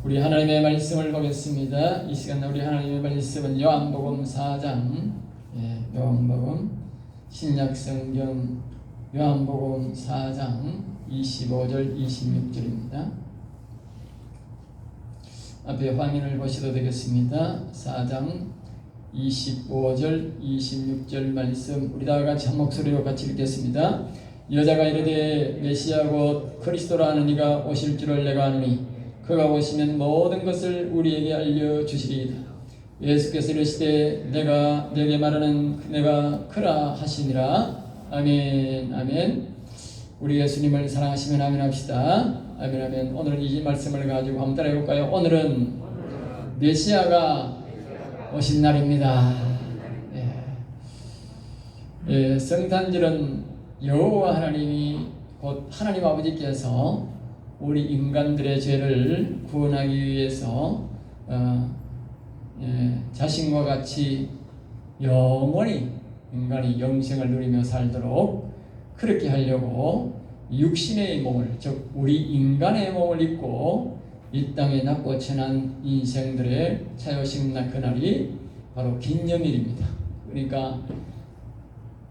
우리 하나님의 말씀을 보겠습니다. 이 시간 우리 하나님의 말씀은 요한복음 4장, 요한복음 신약성경 요한복음 4장 25절 26절입니다. 앞에 화면을 보셔도 되겠습니다. 4장 25절 26절 말씀 우리 다 같이 한 목소리로 같이 읽겠습니다. 여자가 이르되 메시아 곧 그리스도라는 이가 오실 줄을 내가 아노니 그가 오시면 모든 것을 우리에게 알려주시리이다. 예수께서 이르시되 내가 내게 말하는 내가 그라 하시니라. 아멘 아멘. 우리 예수님을 사랑하시면 아멘 합시다. 아멘 아멘. 오늘 이 말씀을 가지고 한번 따라해 볼까요? 오늘은 메시아가 오신 날입니다. 성탄절은 여호와 하나님이 곧 하나님 아버지께서 우리 인간들의 죄를 구원하기 위해서 자신과 같이 영원히 인간이 영생을 누리며 살도록 그렇게 하려고 육신의 몸을, 즉 우리 인간의 몸을 입고 이 땅에 낮고 천한 인생들의 차요식 날 그날이 바로 기념일입니다. 그러니까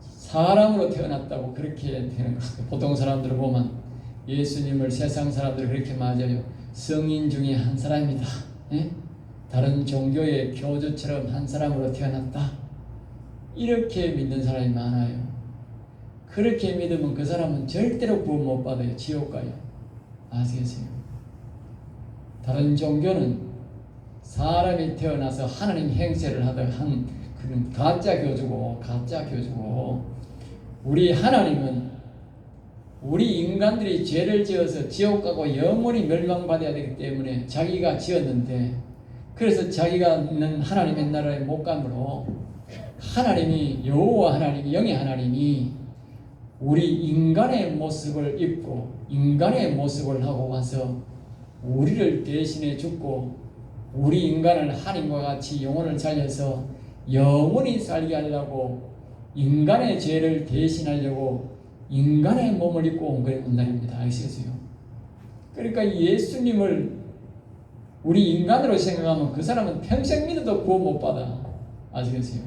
사람으로 태어났다고 그렇게 되는 것입니다. 보통 사람들을 보면 예수님을 세상 사람들이 그렇게 맞아요. 성인 중에 한 사람이다. 다른 종교의 교주처럼 한 사람으로 태어났다. 이렇게 믿는 사람이 많아요. 그렇게 믿으면 그 사람은 절대로 구원 못 받아요. 지옥 가요. 아시겠어요? 다른 종교는 사람이 태어나서 하나님 행세를 하다가 한 그런 가짜 교주고 우리 하나님은 우리 인간들이 죄를 지어서 지옥 가고 영원히 멸망받아야 되기 때문에 자기가 지었는데, 그래서 자기가 있는 하나님의 나라에 못 가므로 하나님이, 여호와 하나님이, 영의 하나님이 우리 인간의 모습을 입고 인간의 모습을 하고 와서 우리를 대신해 죽고 우리 인간을 하나님과 같이 영혼을 살려서 영원히 살게 하려고 인간의 죄를 대신하려고 인간의 몸을 입고 온 날입니다. 아시겠어요? 그러니까 예수님을 우리 인간으로 생각하면 그 사람은 평생 믿어도 구원 못 받아. 아시겠어요?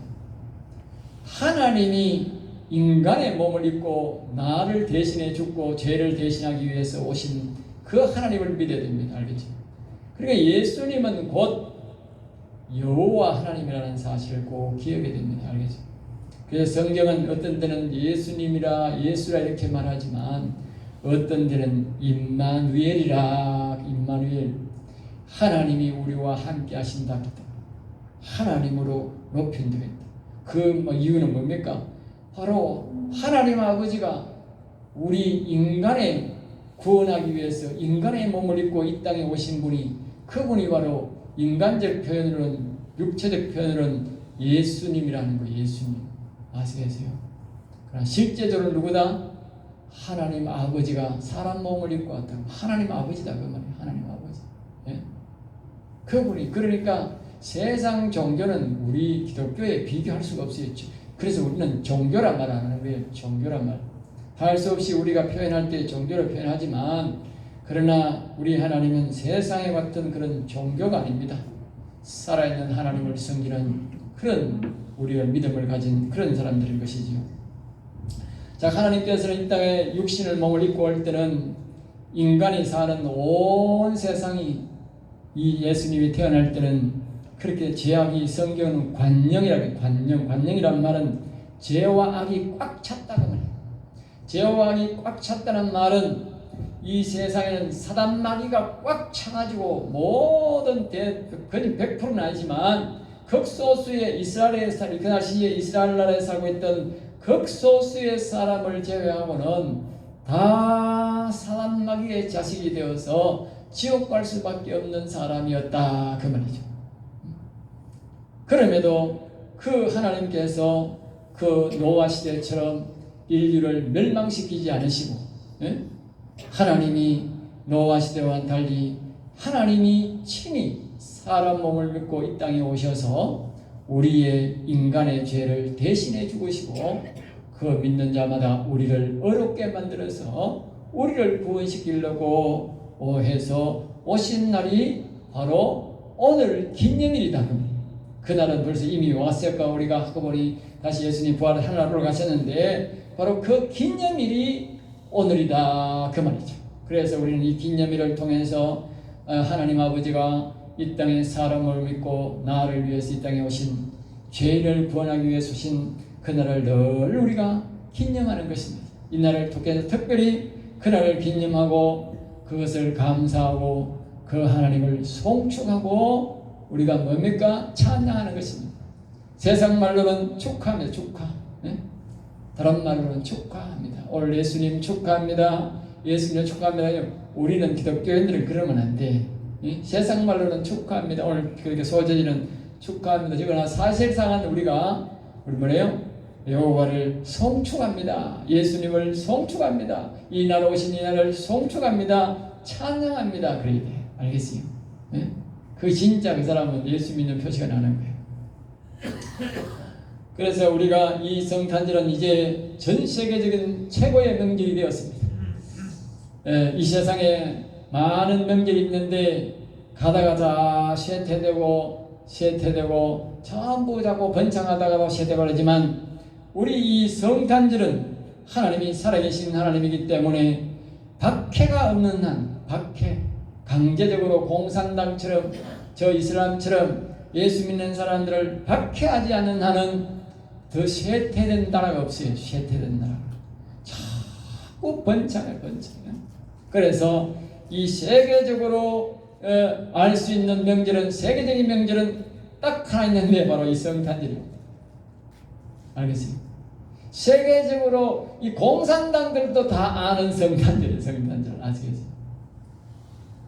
하나님이 인간의 몸을 입고 나를 대신해 죽고 죄를 대신하기 위해서 오신 그 하나님을 믿어야 됩니다. 알겠죠? 그러니까 예수님은 곧 여호와 하나님이라는 사실을 꼭 기억해야 됩니다. 알겠죠? 그래서 성경은 어떤 때는 예수님이라 예수라 이렇게 말하지만 어떤 때는 임마누엘이라, 임마누엘, 하나님이 우리와 함께 하신다. 하나님으로 높인다. 그 이유는 뭡니까? 바로 하나님 아버지가 우리 인간의 구원하기 위해서 인간의 몸을 입고 이 땅에 오신 분이, 그분이 바로 인간적 표현으로는, 육체적 표현으로는 예수님이라는 거예요. 예수님. 아시겠어요? 그러나 실제적으로 누구다? 하나님 아버지가 사람 몸을 입고 왔다고. 하나님 아버지다 그 말이에요. 하나님 아버지. 그분이, 그러니까 세상 종교는 우리 기독교에 비교할 수가 없어요. 그래서 우리는 종교란 말 안 하는 거예요. 종교란 말. 할 수 없이 우리가 표현할 때 종교를 표현하지만, 그러나 우리 하나님은 세상에 같은 그런 종교가 아닙니다. 살아있는 하나님을 섬기는 그런 우리가 믿음을 가진 그런 사람들인 것이지요. 자, 하나님께서는 이 땅에 육신을 몸을 입고 올 때는 인간이 사는 온 세상이, 이 예수님이 태어날 때는 그렇게 죄악이, 성경은 관영이라고 해요. 관영이란 말은 죄와 악이 꽉 찼다고 말해요. 죄와 악이 꽉 찼다는 말은 이 세상에는 사단 마귀가 꽉 차가지고 모든 거의 100%는 아니지만 극소수의 이스라엘에 그 당시에 이스라엘 나라에 살고 있던 극소수의 사람을 제외하고는 다 사단 마귀의 자식이 되어서 지옥 갈 수밖에 없는 사람이었다 그 말이죠. 그럼에도 그 하나님께서 그 노아 시대처럼 인류를 멸망시키지 않으시고, 하나님이 노아 시대와는 달리 하나님이 친히 사람 몸을 입고 이 땅에 오셔서 우리의 인간의 죄를 대신해 죽으시고 그 믿는 자마다 우리를 어렵게 만들어서 우리를 구원시키려고 해서 오신 날이 바로 오늘 기념일이다. 그날은 벌써 이미 왔을까? 우리가 한꺼번에 다시 예수님 부활을 하늘나라로 가셨는데 바로 그 기념일이 오늘이다 그 말이죠. 그래서 우리는 이 기념일을 통해서 하나님 아버지가 이 땅에 사람을 믿고 나를 위해서 이 땅에 오신 죄인을 구원하기 위해서 오신 그날을 늘 우리가 기념하는 것입니다. 이 날을 통해서 특별히 그날을 기념하고 그것을 감사하고 그 하나님을 송축하고 우리가 뭡니까? 찬양하는 것입니다. 세상 말로는 축하합니다. 축하. 네? 다른 말로는 축하합니다. 오늘 예수님 축하합니다. 예수님 축하합니다. 우리는 기독교인들은 그러면 안 돼. 네? 세상 말로는 축하합니다. 오늘 그렇게 소재지는 축하합니다. 그러나 사실상은 우리가 뭐래요? 여호와를 송축합니다. 예수님을 송축합니다. 이 날 오신 이 날을 송축합니다. 찬양합니다. 그래야 돼. 알겠어요? 네? 그 진짜 그 사람은 예수 믿는 표시가 나는 거예요. 그래서 우리가 이 성탄절은 이제 전 세계적인 최고의 명절이 되었습니다. 이 세상에 많은 명절이 있는데 가다가 다 쇠퇴되고 전부 자꾸 번창하다가도 쇠퇴되고 그러지만 우리 이 성탄절은 하나님이 살아계신 하나님이기 때문에 박해가 없는 한, 박해, 강제적으로 공산당처럼 저 이슬람처럼 예수 믿는 사람들을 박해하지 않는 한은 더 쇠퇴된 나라가 없어요. 쇠퇴된 나라가 자꾸 번창해. 그래서 이 세계적으로 알 수 있는 명절은, 세계적인 명절은 딱 하나 있는데 바로 이 성탄절이에요. 알겠어요? 세계적으로 이 공산당들도 다 아는 성탄절이에요. 성탄절 아시겠어요?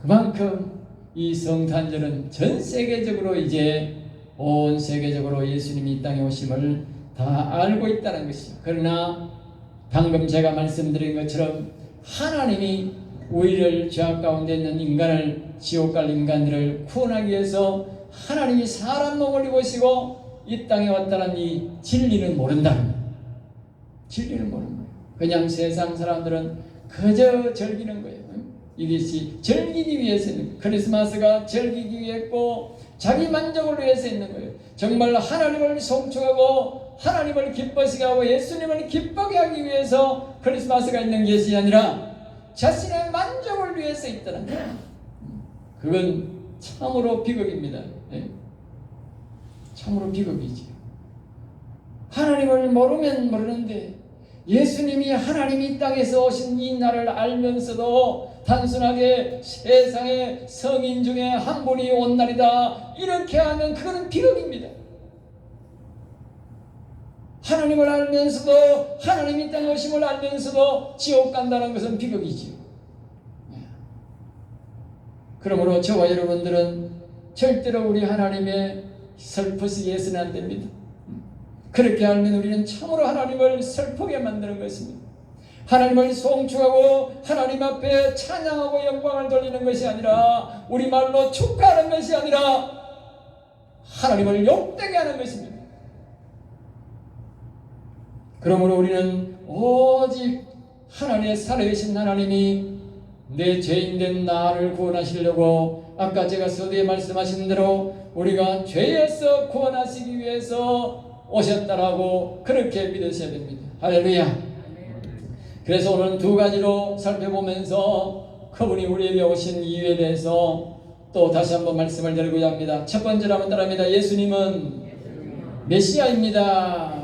그만큼 이 성탄절은 전 세계적으로 이제 온 세계적으로 예수님이 이 땅에 오심을 다 알고 있다는 것이죠. 그러나 방금 제가 말씀드린 것처럼 하나님이 우리를 죄악 가운데 있는 인간을, 지옥 갈 인간들을 구원하기 위해서 하나님이 사람 몸을 입으시고 이 땅에 왔다는 이 진리는 모른다는 거예요. 진리는 모르는 거예요. 그냥 세상 사람들은 그저 즐기는 거예요. 이것이 즐기기 위해서 있는 거예요. 크리스마스가 즐기기 위해서 자기 만족을 위해서 있는 거예요. 정말 하나님을 송축하고 하나님을 기뻐시게 하고 예수님을 기쁘게 하기 위해서 크리스마스가 있는 것이 아니라 자신의 만족을 위해서 있다는 거예요. 그건 참으로 비극입니다. 참으로 비극이지. 하나님을 모르면 모르는데 예수님이 하나님이 이 땅에서 오신 이 날을 알면서도 단순하게 세상의 성인 중에 한 분이 온 날이다 이렇게 하면 그거는 비극입니다. 하나님을 알면서도, 하나님이 이 땅에 오심을 알면서도 지옥 간다는 것은 비극이지요. 그러므로 저와 여러분들은 절대로 우리 하나님의 슬프시게 해서는 안 됩니다. 그렇게 알면 우리는 참으로 하나님을 슬프게 만드는 것입니다. 하나님을 송축하고 하나님 앞에 찬양하고 영광을 돌리는 것이 아니라, 우리말로 축하하는 것이 아니라 하나님을 욕되게 하는 것입니다. 그러므로 우리는 오직 하나님의 살아계신 하나님이 내 죄인된 나를 구원하시려고, 아까 제가 서두에 말씀하신 대로 우리가 죄에서 구원하시기 위해서 오셨다라고 그렇게 믿으셔야 됩니다. 할렐루야. 그래서 오늘 두 가지로 살펴보면서 그분이 우리에게 오신 이유에 대해서 또 다시 한번 말씀을 드리고자 합니다. 첫 번째로 한번 따라합니다. 예수님은 메시아입니다.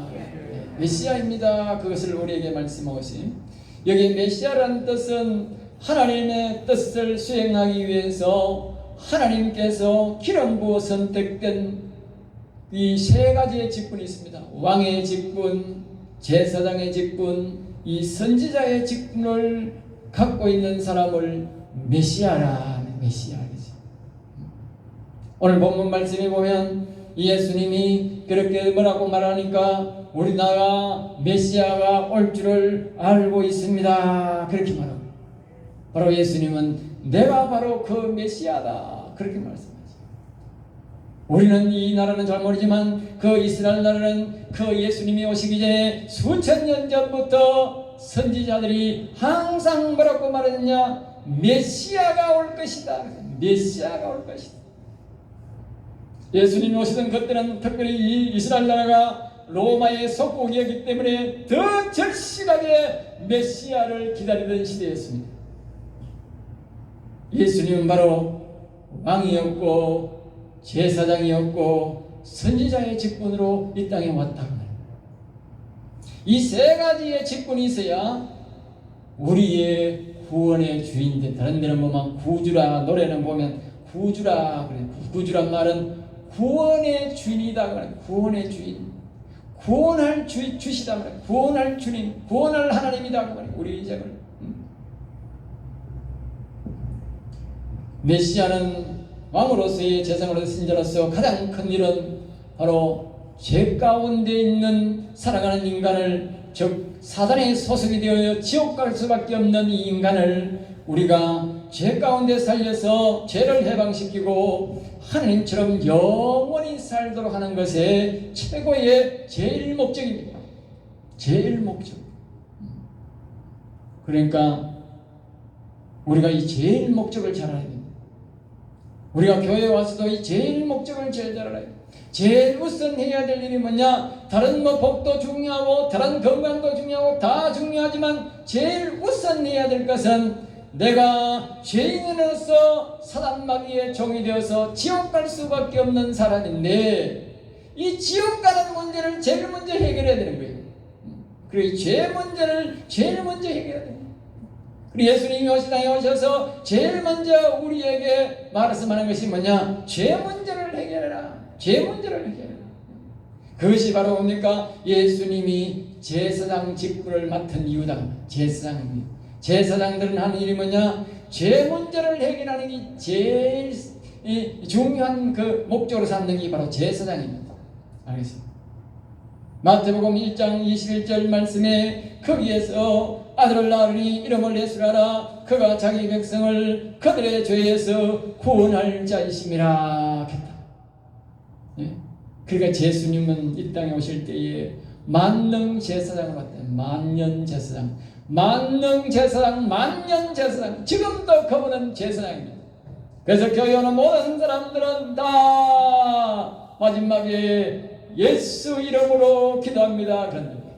메시아입니다. 그것을 우리에게 말씀하신, 여기 메시아라는 뜻은 하나님의 뜻을 수행하기 위해서 하나님께서 기름 부어 선택된 이 세 가지의 직분이 있습니다. 왕의 직분, 제사장의 직분, 이 선지자의 직분을 갖고 있는 사람을 메시아라. 메시아이지. 오늘 본문 말씀에 보면 예수님이 그렇게 뭐라고 말하니까 우리나라 메시아가 올 줄을 알고 있습니다. 그렇게 말합니다. 바로 예수님은 내가 바로 그 메시아다. 그렇게 말씀하죠. 우리는 이 나라는 잘 모르지만 그 이스라엘 나라는 그 예수님이 오시기 전에 수천 년 전부터 선지자들이 항상 뭐라고 말했느냐? 메시아가 올 것이다. 메시아가 올 것이다. 예수님이 오시던 그때는 특별히 이 이스라엘 나라가 로마의 속국이었기 때문에 더 절실하게 메시아를 기다리던 시대였습니다. 예수님은 바로 왕이었고 제사장이었고 선지자의 직분으로 이 땅에 왔다고 합니다. 이 세 가지의 직분이 있어야 우리의 구원의 주인인데, 다른 데는 보면 구주라, 노래는 보면 구주라 그래. 구주란 말은 구원의 주인이다 그래. 구원의 주인, 구원할 주시다 그래. 구원할 주님, 구원할 하나님이다 그래. 우리 인생을. 메시아는 왕으로서의 재상으로서 신자로서 가장 큰 일은 바로 죄 가운데 있는 살아가는 인간을, 즉 사단의 소속이 되어 지옥 갈 수밖에 없는 이 인간을 우리가 죄 가운데 살려서 죄를 해방시키고 하나님처럼 영원히 살도록 하는 것의 최고의 제일 목적입니다. 제일 목적. 그러니까 우리가 이 제일 목적을 잘 알아야 됩니다. 우리가 교회에 와서도 이 제일 목적을 제일 잘 알아야 됩니다. 제일 우선 해야 될 일이 뭐냐? 다른 뭐 복도 중요하고 다른 건강도 중요하고 다 중요하지만 제일 우선 해야 될 것은 내가 죄인으로서 사단 마귀의 종이 되어서 지옥 갈 수밖에 없는 사람인데, 이 지옥 가는 문제를 제일 먼저 해결해야 되는 거예요. 그리고 죄 문제를 제일 먼저 해결해야 됩니다. 그리고 예수님이 오시당에 오셔서 제일 먼저 우리에게 말씀하는 것이 뭐냐? 죄 문제를 해결해라. 죄 문제를 해결해라. 그것이 바로 뭡니까? 예수님이 제사장 직분을 맡은 이유다. 제사장들은 하는 일이 뭐냐? 죄 문제를 해결하는 게 제일 중요한 그 목적으로 삼는 게 바로 제사장입니다. 알겠습니다. 마태복음 1장 21절 말씀에 거기에서 아들을 낳으니 이름을 예수라라. 그가 자기 백성을 그들의 죄에서 구원할 자이심이라 했다. 예? 그러니까 예수님은 이 땅에 오실 때에 만능 제사장으로 왔다. 만년 제사장, 만능 제사장, 만년 제사장. 지금도 그분은 제사장입니다. 그래서 교회 오는 모든 사람들은 다 마지막에 예수 이름으로 기도합니다. 그런 겁니다.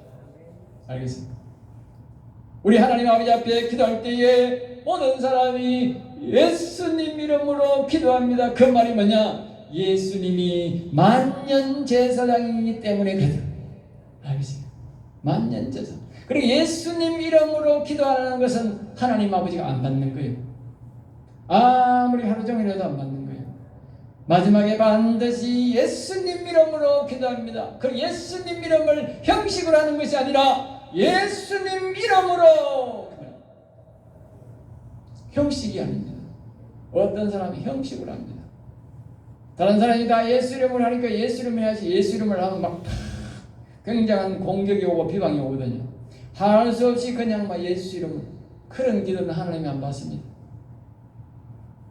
알겠습니다. 우리 하나님 아버지 앞에 기도할 때에 모든 사람이 예수님 이름으로 기도합니다. 그 말이 뭐냐? 예수님이 만년 제사장이기 때문에 그래요. 알겠습니다. 만년 제사장. 그리고 예수님 이름으로 기도하는 것은 하나님 아버지가 안 받는 거예요. 아무리 하루 종일해도 안 받는 거예요. 마지막에 반드시 예수님 이름으로 기도합니다. 그 예수님 이름을 형식으로 하는 것이 아니라 예수님 이름으로. 형식이 아닙니다. 어떤 사람이 형식으로 합니다. 다른 사람이 다 예수 이름을 하니까 예수 이름을 해야지, 예수 이름을 하면 막 굉장한 공격이 오고 비방이 오거든요. 할 수 없이 그냥 막 예수 이름을, 그런 기도는 하나님이 안 받습니다.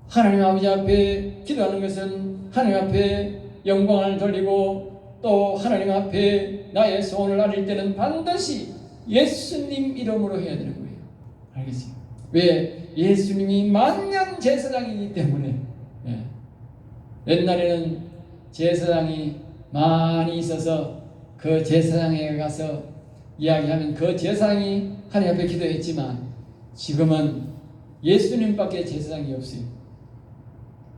하나님 아버지 앞에 기도하는 것은 하나님 앞에 영광을 돌리고 또 하나님 앞에 나의 소원을 아릴 때는 반드시 예수님 이름으로 해야 되는 거예요. 알겠습니까? 왜? 예수님이 만년 제사장이기 때문에. 예. 옛날에는 제사장이 많이 있어서 그 제사장에 가서 이야기하면 그 제사장이 하나님 앞에 기도했지만 지금은 예수님밖에 제사장이 없어요.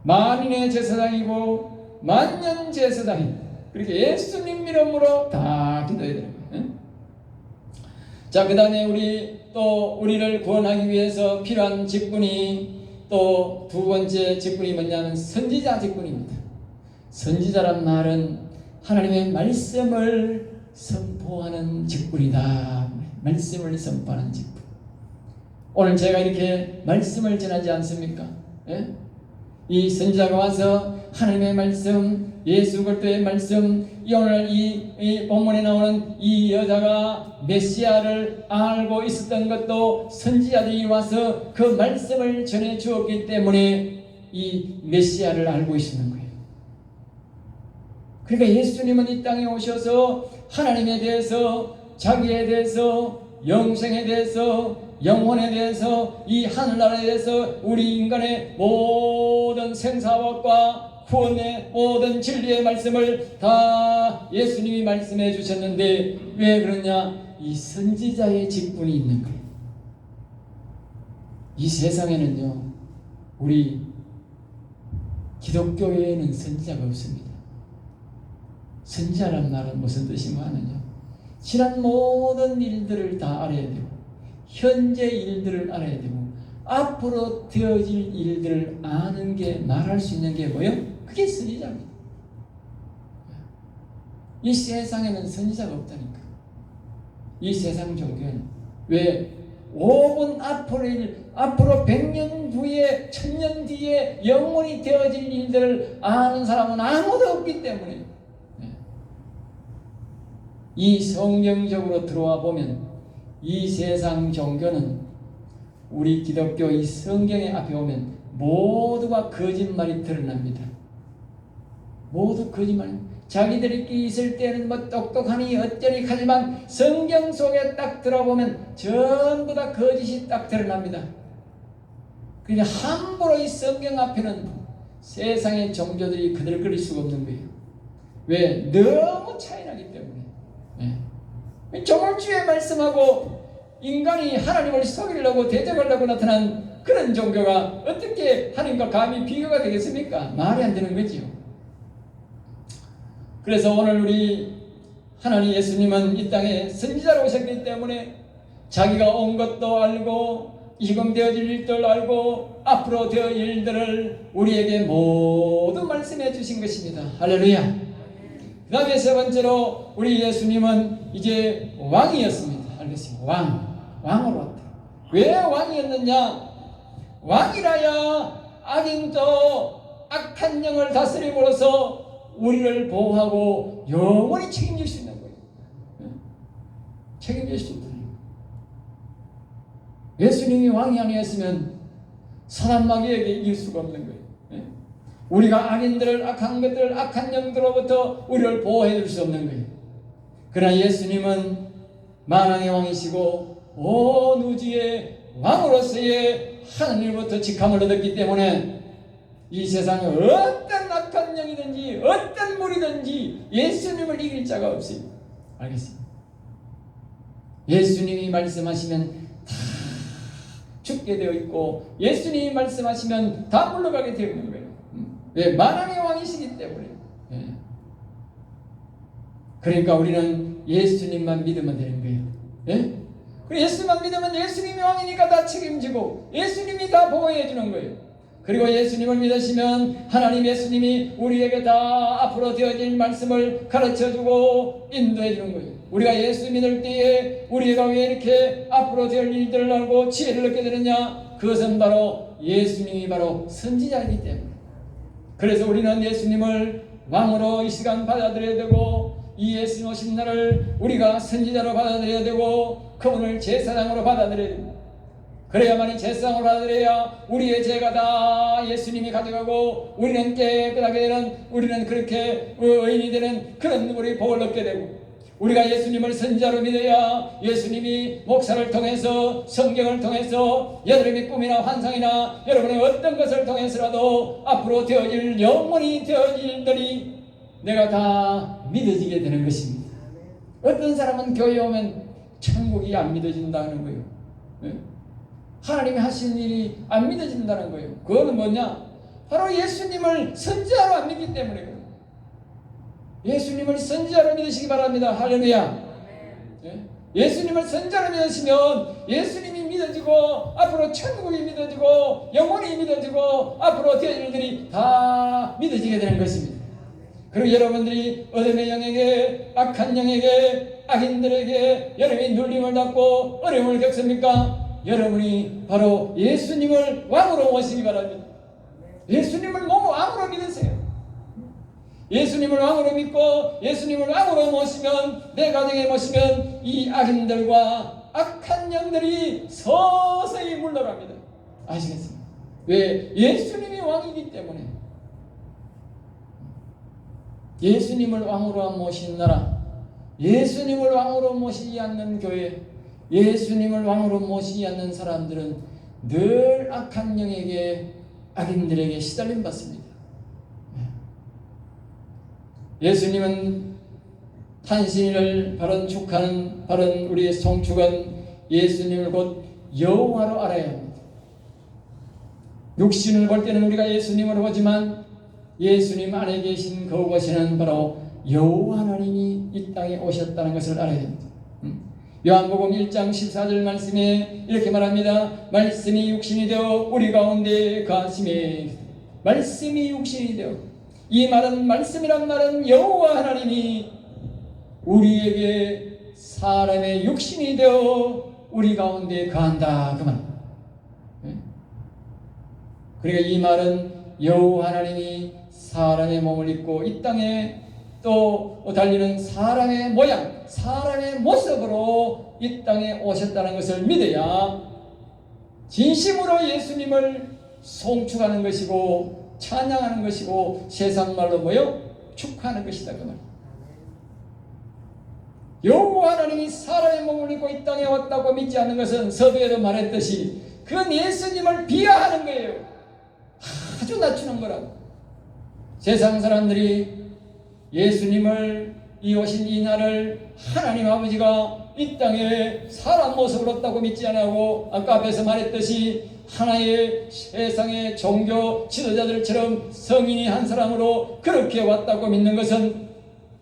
만인의 제사장이고 만년 제사장입니다. 그렇게 예수님 이름으로 다 기도해야 되는 거예요. 자, 그 다음에 우리를 구원하기 위해서 필요한 직분이 또 두 번째 직분이 뭐냐면 선지자 직분입니다. 선지자란 말은 하나님의 말씀을 선포하는 직분이다. 말씀을 선포하는 직분. 오늘 제가 이렇게 말씀을 전하지 않습니까? 예? 이 선지자가 와서 하나님의 말씀, 예수 그리스도의 말씀, 오늘 이 본문에 나오는 이 여자가 메시아를 알고 있었던 것도 선지자들이 와서 그 말씀을 전해 주었기 때문에 이 메시아를 알고 있었는 거예요. 그러니까 예수님은 이 땅에 오셔서 하나님에 대해서, 자기에 대해서, 영생에 대해서, 영혼에 대해서, 이 하늘나라에 대해서 우리 인간의 모든 생사법과 구원의 모든 진리의 말씀을 다 예수님이 말씀해 주셨는데 왜 그러냐? 이 선지자의 직분이 있는 거예요. 이 세상에는요, 우리 기독교회에는 선지자가 없습니다. 선지자란 말은 무슨 뜻인가 하면요, 지난 모든 일들을 다 알아야 되고, 현재 일들을 알아야 되고, 앞으로 되어질 일들을 아는 게, 말할 수 있는 게 뭐예요? 그게 선지자입니다. 이 세상에는 선지자가 없다니까. 이 세상 종교는 왜 5분 앞으로 100년 후에 1000년 뒤에 영원히 되어질 일들을 아는 사람은 아무도 없기 때문에 이 성경적으로 들어와 보면 이 세상 종교는 우리 기독교 이 성경의 앞에 오면 모두가 거짓말이 드러납니다. 모두 거짓말. 자기들끼리 있을 때는 뭐 똑똑하니 어쩌니 하지만 성경 속에 딱 들어보면 전부 다 거짓이 딱 드러납니다. 그러니 함부로 이 성경 앞에는 세상의 종교들이 그들거릴 수가 없는 거예요. 왜? 너무 차이나기 때문에. 조물주의 말씀하고 인간이 하나님을 속이려고 대적하려고 나타난 그런 종교가 어떻게 하나님과 감히 비교가 되겠습니까? 말이 안 되는 거지요. 그래서 오늘 우리 하나님 예수님은 이 땅에 선지자로 오셨기 때문에 자기가 온 것도 알고 지금 되어질 일도 알고 앞으로 되어질 일들을 우리에게 모두 말씀해 주신 것입니다. 할렐루야. 그 다음에 세 번째로 우리 예수님은 이제 왕이었습니다. 알겠습니다. 왕으로 왔다. 왜 왕이었느냐? 왕이라야 악인도 악한 영을 다스림으로써 우리를 보호하고 영원히 책임질 수 있는 거예요. 책임질 수 있다. 예수님이 왕이 아니었으면 사람 마귀에게 이길 수가 없는 거예요. 우리가 악인들을, 악한 것들, 악한 영들로부터 우리를 보호해 줄 수 없는 거예요. 그러나 예수님은 만왕의 왕이시고 온 우주의 왕으로서의 하늘로부터 직함을 얻었기 때문에 이 세상에 어떤 악한 영이든지 어떤 무리든지 예수님을 이길 자가 없어요. 알겠습니다. 예수님이 말씀하시면 다 죽게 되어 있고 예수님이 말씀하시면 다 물러가게 되어 있는 거예요. 왜? 만왕의 왕이시기 때문에. 그러니까 우리는 예수님만 믿으면 되는 거예요. 예수님만 믿으면 예수님이 왕이니까 다 책임지고 예수님이 다 보호해 주는 거예요. 그리고 예수님을 믿으시면 하나님 예수님이 우리에게 다 앞으로 되어질 말씀을 가르쳐주고 인도해 주는 거예요. 우리가 예수 믿을 때에 우리가 왜 이렇게 앞으로 될 일들을 알고 지혜를 얻게 되느냐? 그것은 바로 예수님이 바로 선지자이기 때문에. 그래서 우리는 예수님을 왕으로 이 시간 받아들여야 되고 이 예수님 오신 날을 우리가 선지자로 받아들여야 되고 그분을 제사장으로 받아들여야 됩니다. 그래야만이 제사장으로 받아들여야 우리의 죄가 다 예수님이 가져가고 우리는 깨끗하게 되는, 우리는 그렇게 의인이 되는 그런 우리 복을 얻게 되고, 우리가 예수님을 선지자로 믿어야 예수님이 목사를 통해서 성경을 통해서 여러분의 꿈이나 환상이나 여러분의 어떤 것을 통해서라도 앞으로 되어질 영원히 되어질 일들이 내가 다 믿어지게 되는 것입니다. 어떤 사람은 교회에 오면 천국이 안 믿어진다는 거예요. 하나님이 하신 일이 안 믿어진다는 거예요. 그거는 뭐냐? 바로 예수님을 선지자로 안 믿기 때문에 그래요. 예수님을 선지자로 믿으시기 바랍니다. 할렐루야. 예수님을 선지자로 믿으시면 예수님이 믿어지고 앞으로 천국이 믿어지고 영원히 믿어지고 앞으로 되어질 일들이 다 믿어지게 되는 것입니다. 그리고 여러분들이 어둠의 영에게, 악한 영에게, 악인들에게 여러분이 눌림을 받고 어려움을 겪습니까? 여러분이 바로 예수님을 왕으로 모시기 바랍니다. 예수님을 왕으로 믿으세요. 예수님을 왕으로 믿고 예수님을 왕으로 모시면, 내 가정에 모시면 이 악인들과 악한 영들이 서서히 물러갑니다. 아시겠습니까? 왜? 예수님이 왕이기 때문에. 예수님을 왕으로 모신 나라, 예수님을 왕으로 모시지 않는 교회, 예수님을 왕으로 모시지 않는 사람들은 늘 악한 영에게, 악인들에게 시달림 받습니다. 예수님은 탄신일을 바른 축하는 바른 우리의 송축은 예수님을 곧 여호와로 알아야 합니다. 육신을 볼 때는 우리가 예수님으로 보지만 예수님 안에 계신 그것이는 바로 여호와 하나님이 이 땅에 오셨다는 것을 알아야 됩니다. 요한복음 1장 14절 말씀에 이렇게 말합니다. 말씀이 육신이 되어 우리 가운데 가심에, 말씀이 육신이 되어, 이 말은, 말씀이란 말은 여호와 하나님이 우리에게 사람의 육신이 되어 우리 가운데 거한다, 그 말. 그러니까 이 말은 여호와 하나님이 사람의 몸을 입고 이 땅에 또 달리는 사람의 모양, 사람의 모습으로 이 땅에 오셨다는 것을 믿어야 진심으로 예수님을 송축하는 것이고 찬양하는 것이고 세상 말로 뭐요? 축하하는 것이다, 그 말. 여호와 하나님이 사람의 몸을 입고 이 땅에 왔다고 믿지 않는 것은 서두에도 말했듯이 그건 예수님을 비하하는 거예요. 아주 낮추는 거라고. 세상 사람들이 예수님을, 이 오신 이 날을 하나님 아버지가 이 땅에 사람 모습으로 왔다고 믿지 않고 아까 앞에서 말했듯이 하나의 세상의 종교 지도자들처럼 성인이 한 사람으로 그렇게 왔다고 믿는 것은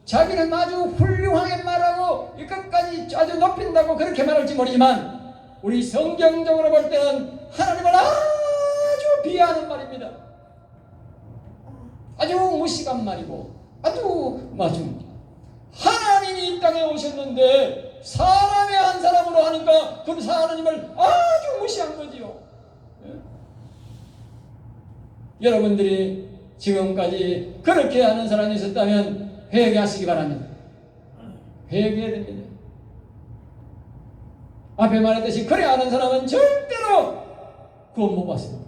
자기는 아주 훌륭하게 말하고 이것까지 아주 높인다고 그렇게 말할지 모르지만 우리 성경적으로 볼 때는 하나님을 아주 비하하는 말입니다. 아주 무식한 말이고 아주 하나님이 이 땅에 오셨는데 사람의 한 사람으로 하니까 그 하나님을 아주 무시한 거지요. 예? 여러분들이 지금까지 그렇게 하는 사람이 있었다면 회개하시기 바랍니다. 회개해야 됩니다. 앞에 말했듯이 그래 하는 사람은 절대로 구원 못 받습니다.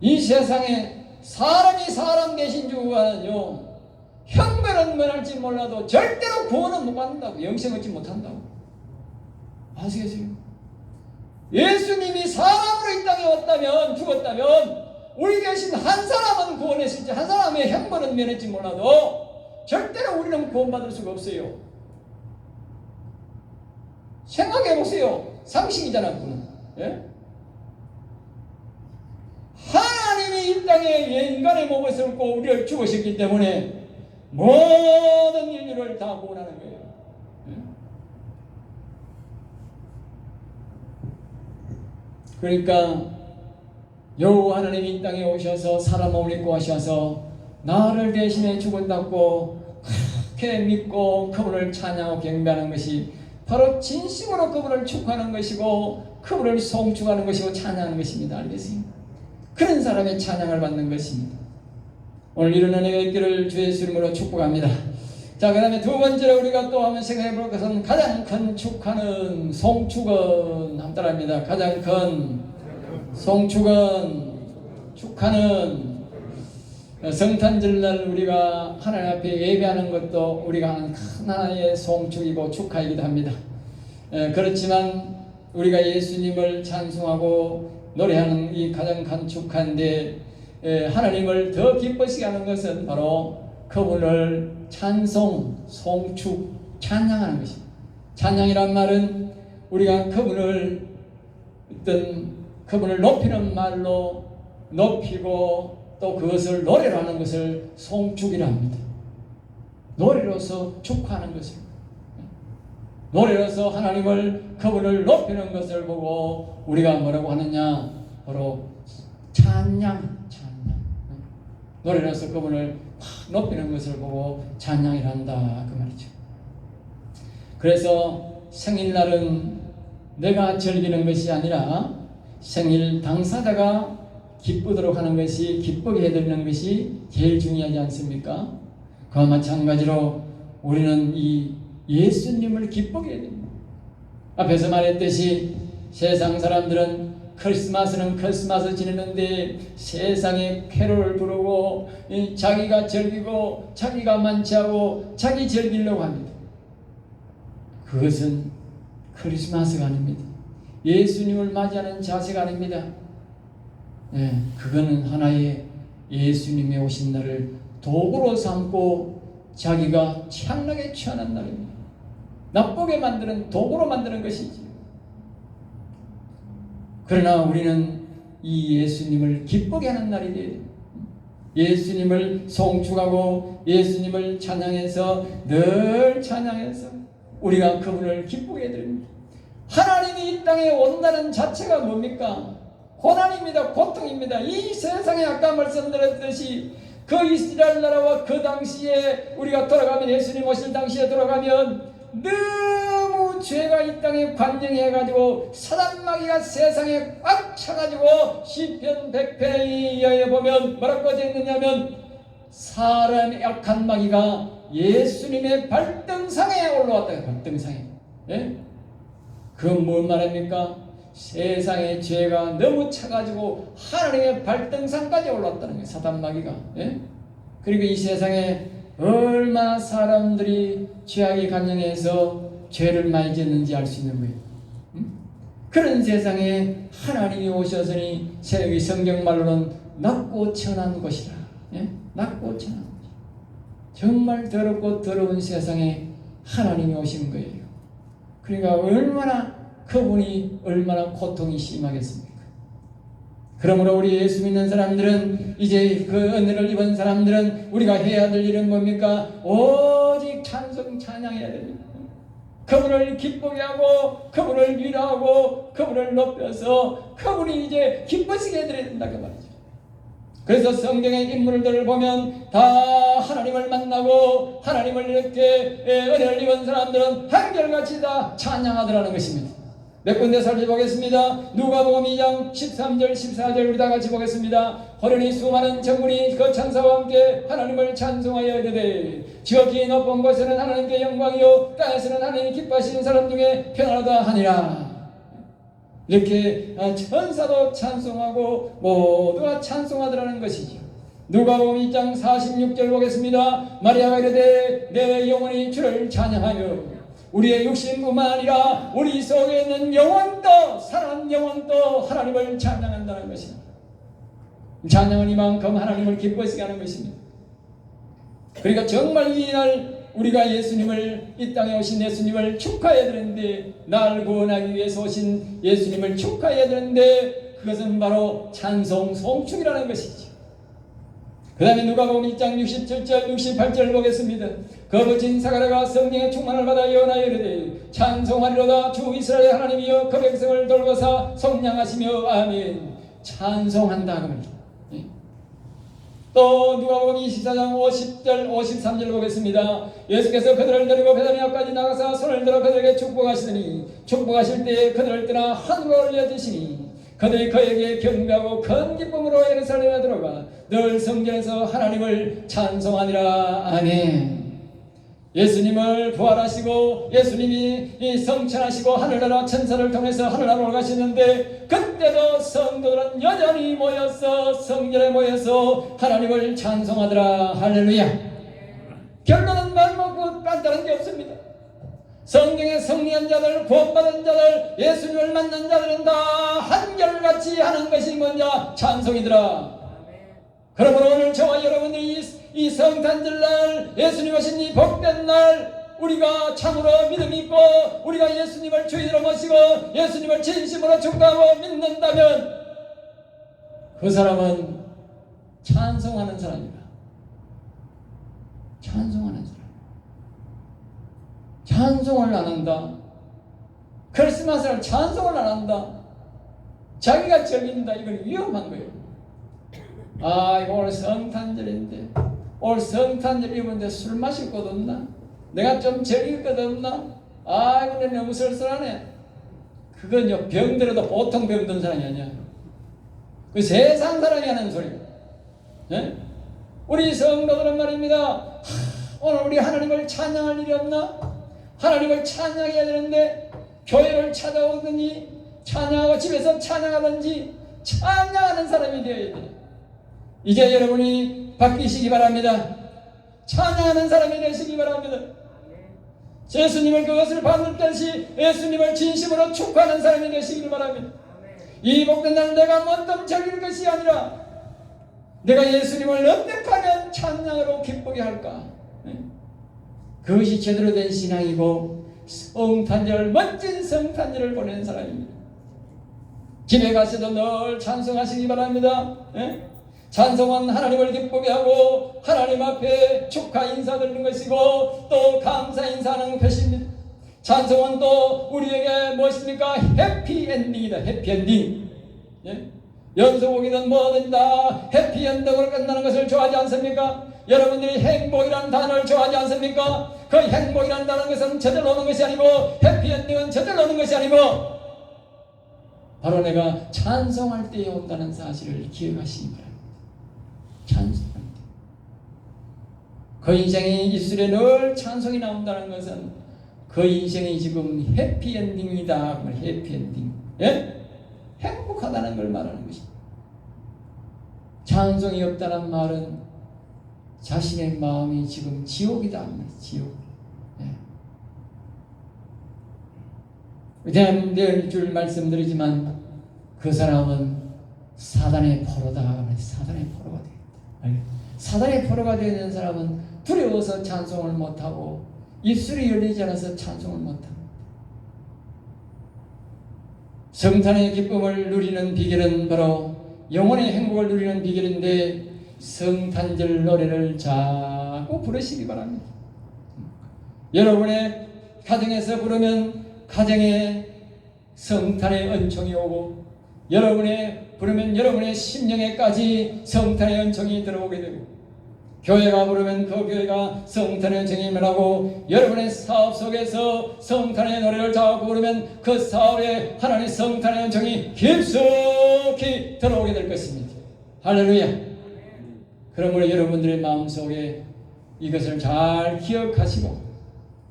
이 세상에 사람이 사람 대신 주고는요, 형벌은 면할지 몰라도 절대로 구원은 못 받는다고, 영생 얻지 못한다고. 아시겠어요? 예수님이 사람으로 이 땅에 왔다면, 죽었다면 우리 대신 한 사람은 구원했을지 한 사람의 형벌은 면했지 몰라도 절대로 우리는 구원받을 수가 없어요. 생각해보세요. 상식이잖아, 그거는. 예? 하나님이 이 땅에 인간의 몸을 싣고 우리를 죽으셨기 때문에 모든 인류를 다 구원하는 거예요. 그러니까 여호와 하나님이 이 땅에 오셔서 사람 몸을 입고 오셔서 나를 대신해 죽었다고 그렇게 믿고 그분을 찬양하고 경배하는 것이 바로 진심으로 그분을 축하하는 것이고 그분을 송축하는 것이고 찬양하는 것입니다. 알겠습니까? 그런 사람의 찬양을 받는 것입니다. 오늘 이런 은혜가 있기를 주 예수 이름으로 축복합니다. 자, 그 다음에 두 번째로 우리가 또 한번 생각해 볼 것은 가장 큰 축하는 송축은 한번 따라합니다. 가장 큰 송축은, 축하는 성탄절날 우리가 하나님 앞에 예배하는 것도 우리가 하는 큰 하나의 송축이고 축하이기도 합니다. 그렇지만 우리가 예수님을 찬송하고 노래하는 이 가장 큰 축하인데 하나님을 더 기쁘시게 하는 것은 바로 그분을 찬송, 송축, 찬양하는 것입니다. 찬양이란 말은 우리가 그분을 높이는 말로 높이고 또 그것을 노래로 하는 것을 송축이라 합니다. 노래로서 축하하는 것입니다. 노래로서 하나님을 그분을 높이는 것을 보고 우리가 뭐라고 하느냐? 바로 찬양. 노래로서 그분을 높이는 것을 보고 찬양이라 한다, 그 말이죠. 그래서 생일날은 내가 즐기는 것이 아니라 생일 당사자가 기쁘도록 하는 것이, 기쁘게 해드리는 것이 제일 중요하지 않습니까? 그와 마찬가지로 우리는 이 예수님을 기쁘게 해야 됩니다. 앞에서 말했듯이 세상 사람들은 크리스마스는 크리스마스 지내는데 세상에 캐롤을 부르고 자기가 즐기고 자기가 만취하고 자기 즐기려고 합니다. 그것은 크리스마스가 아닙니다. 예수님을 맞이하는 자세가 아닙니다. 그거는 하나의 예수님의 오신 날을 도구로 삼고 자기가 창락에 취하는 날입니다. 나쁘게 만드는 도구로 만드는 것이지. 그러나 우리는 이 예수님을 기쁘게 하는 날이 되어야 됩니다. 예수님을 송축하고 예수님을 찬양해서 늘 찬양해서 우리가 그분을 기쁘게 해드립니다. 하나님이 이 땅에 온다는 자체가 뭡니까? 고난입니다. 고통입니다. 이 세상에 아까 말씀드렸듯이 그 이스라엘 나라와 그 당시에 우리가 돌아가면, 예수님 오실 당시에 돌아가면 너무 죄가 이 땅에 관영해가지고 사단마귀가 세상에 꽉 차가지고 시편 100편에 의하여 보면 뭐라고 되어 있느냐면 사람의 약한 마귀가 예수님의 발등상에 올라왔다. 발등상에. 예? 그건 뭔 말입니까? 세상의 죄가 너무 차가지고 하나님의 발등상까지 올라왔다는 거예요. 사단마귀가. 예? 그리고 이 세상에 얼마나 사람들이 죄악에 관련해서 죄를 많이 짓는지 알 수 있는 거예요. 그런 세상에 하나님이 오셔서니 성경 말로는 낮고 천한 곳이라. 예? 낮고 천한 곳. 정말 더럽고 더러운 세상에 하나님이 오신 거예요. 그러니까 그분이 얼마나 고통이 심하겠습니까? 그러므로 우리 예수 믿는 사람들은, 이제 그 은혜를 입은 사람들은 우리가 해야 될 일은 뭡니까? 오직 찬송 찬양해야 됩니다. 그분을 기쁘게 하고 그분을 위로하고 그분을 높여서 그분이 이제 기쁘시게 해드려야 된다 그 말이죠. 그래서 성경의 인물들을 보면 다 하나님을 만나고 하나님을 이렇게 은혜를 입은 사람들은 한결같이 다 찬양하더라는 것입니다. 몇 군데 살펴보겠습니다. 누가복음 2장 13절 14절 우리 다 같이 보겠습니다. 호련히 수많은 천군이 그 천사와 함께 하나님을 찬송하여 이르되 지극히 높은 곳에는 하나님께 영광이요 땅에서는 하나님이 기뻐하시는 사람 중에 평안하다 하니라. 이렇게 천사도 찬송하고 모두가 찬송하더라는 것이죠. 누가복음 2장 46절 보겠습니다. 마리아가 이르되 내 영혼이 주를 찬양하며 우리의 육신뿐만 아니라 우리 속에 있는 영혼도, 살아난 영혼도 하나님을 찬양한다는 것입니다. 찬양은 이만큼 하나님을 기뻐하시게 하는 것입니다. 그러니까 정말 이날 우리가 예수님을, 이 땅에 오신 예수님을 축하해야 되는데, 나를 구원하기 위해서 오신 예수님을 축하해야 되는데, 그것은 바로 찬송 송축이라는 것이죠. 그 다음에 누가복음 1장 67절 68절을 보겠습니다. 거부진 사가랴가 성령의 충만을 받아 예언하여 이르되 찬송하리로다 주 이스라엘 하나님이여 그 백성을 돌보사 성량하시며 아멘. 찬송한다 그 말이죠. 또 누가복음 24장 50절 53절 보겠습니다. 예수께서 그들을 데리고 베다니아까지 나가사 손을 들어 그들에게 축복하시더니 축복하실 때에 그들을 떠나 하늘로 올려주시니 그들이 그에게 경배하고 큰 기쁨으로 예루살렘에 들어가 늘 성전에서 하나님을 찬송하니라. 아멘. 예수님을 부활하시고 예수님이 성천하시고 하늘나라 천사를 통해서 하늘나라로 가시는데, 그때도 성도들은 여전히 모여서 성전에 모여서 하나님을 찬송하더라. 할렐루야. 결론은 말 먹고 딴다른 게 없습니다. 성경에 승리한 자들, 구원받은 자들, 예수님을 만난 자들은 다 한결같이 하는 것이 뭐냐? 찬송이더라. 그러므로 오늘 저와 여러분들이 이 성탄절날, 예수님 오신 이 복된 날, 우리가 참으로 믿음 있고 우리가 예수님을 주인으로 모시고 예수님을 진심으로 축복하고 믿는다면 그 사람은 찬송하는 사람이다. 찬송하는 사람. 찬송을 안 한다. 크리스마스를 찬송을 안 한다. 자기가 즐긴다. 이건 위험한 거예요. 아, 이거 오늘 성탄절인데, 오늘 성탄절이면 술 마실 것 없나? 내가 좀 즐길 것 없나? 아, 이거 너무 쓸쓸하네. 그건요, 병들어도 보통 병든 사람이 아니야. 그 세상 사람이 하는 소리야. 네? 우리 성도들은 말입니다. 오늘 우리 하나님을 찬양할 일이 없나? 하나님을 찬양해야 되는데 교회를 찾아오더니 찬양하고 집에서 찬양하든지 찬양하는 사람이 되어야 돼. 이제 여러분이 바뀌시기 바랍니다. 찬양하는 사람이 되시기 바랍니다. 예수님을 그것을 받듯이 예수님을 진심으로 축하하는 사람이 되시길 바랍니다. 이 복된 날 내가 먼저 즐길 것이 아니라 내가 예수님을 어떻게 하면 찬양으로 기쁘게 할까? 그것이 제대로 된 신앙이고 성탄절, 멋진 성탄절을 보내는 사람입니다. 집에 가셔도 늘 찬송하시기 바랍니다. 찬송은 하나님을 기쁘게 하고 하나님 앞에 축하 인사드리는 것이고 또 감사 인사하는 것입니다. 찬송은 또 우리에게 무엇입니까? 해피엔딩이다. 해피엔딩. 연소곡이든 뭐든 다 해피엔딩으로 끝나는 것을 좋아하지 않습니까? 여러분들이 행복이라는 단어를 좋아하지 않습니까? 그 행복이라는 단어는 것은 저절로 오는 것이 아니고 해피엔딩은 저절로 오는 것이 아니고 바로 내가 찬송할 때에 온다는 사실을 기억하시기 바랍니다. 찬송할 때. 그 인생의 입술에 늘 찬송이 나온다는 것은 그 인생이 지금 해피엔딩이다. 해피엔딩. 행복하다는 걸 말하는 것입니다. 찬송이 없다는 말은 자신의 마음이 지금 지옥이다. 지옥. 내일 줄 말씀드리지만 그 사람은 사단의 포로다. 사단의 포로가 되겠다. 사단의 포로가 되는 사람은 두려워서 찬송을 못하고 입술이 열리지 않아서 찬송을 못합니다. 성탄의 기쁨을 누리는 비결은 바로 영혼의 행복을 누리는 비결인데 성탄절 노래를 자꾸 부르시기 바랍니다. 여러분의 가정에서 부르면 가정에 성탄의 은총이 오고 여러분의 부르면 여러분의 심령에까지 성탄의 은총이 들어오게 되고 교회가 부르면 그 교회가 성탄의 은총이 임하고 여러분의 사업 속에서 성탄의 노래를 자꾸 부르면 그 사업에 하나님의 성탄의 은총이 깊숙이 들어오게 될 것입니다. 할렐루야. 그러므로 여러분들의 마음속에 이것을 잘 기억하시고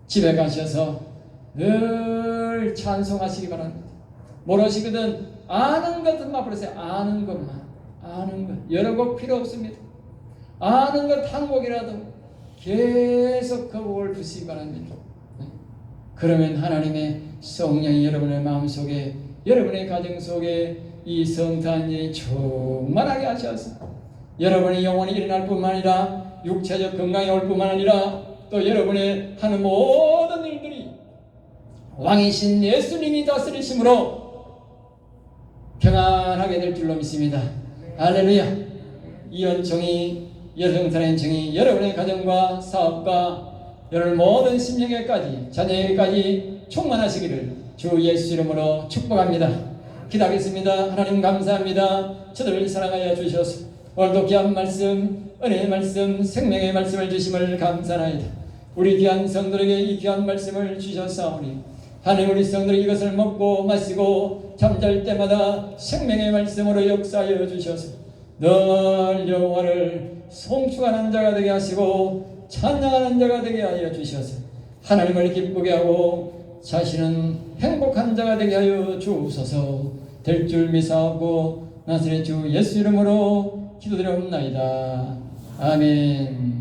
집에 가셔서 늘 찬송하시기 바랍니다. 모르시거든 아는 것만 부르세요. 아는 것만. 아는 것. 여러 곡 필요 없습니다. 아는 것 한 곡이라도 계속 그 곡을 부르시기 바랍니다. 그러면 하나님의 성령이 여러분의 마음속에 여러분의 가정 속에 이 성탄이 충만하게 하셔서 여러분의 영혼이 일어날 뿐만 아니라 육체적 건강이 올 뿐만 아니라 또 여러분의 하는 모든 일들이 왕이신 예수님이 다스리심으로 평안하게 될 줄로 믿습니다. 할렐루야. 이 은총이 성탄의 은총이 여러분의 가정과 사업과 여러분 모든 심령에까지 자녀에게까지 충만하시기를 주 예수 이름으로 축복합니다. 기도하겠습니다. 하나님 감사합니다. 저들을 사랑하여 주셔서 오늘도 귀한 말씀, 은혜의 말씀, 생명의 말씀을 주심을 감사하나이다. 우리 귀한 성도에게 이 귀한 말씀을 주셨사오니 하나님 우리 성도들이 이것을 먹고 마시고 잠잘 때마다 생명의 말씀으로 역사하여 주셔서 늘 여호와를 송축하는 자가 되게 하시고 찬양하는 자가 되게 하여 주셔서 하나님을 기쁘게 하고 자신은 행복한 자가 되게 하여 주옵소서. 될 줄 믿사옵고 나사렛 주 예수 이름으로 기도드리옵나이다. 아멘.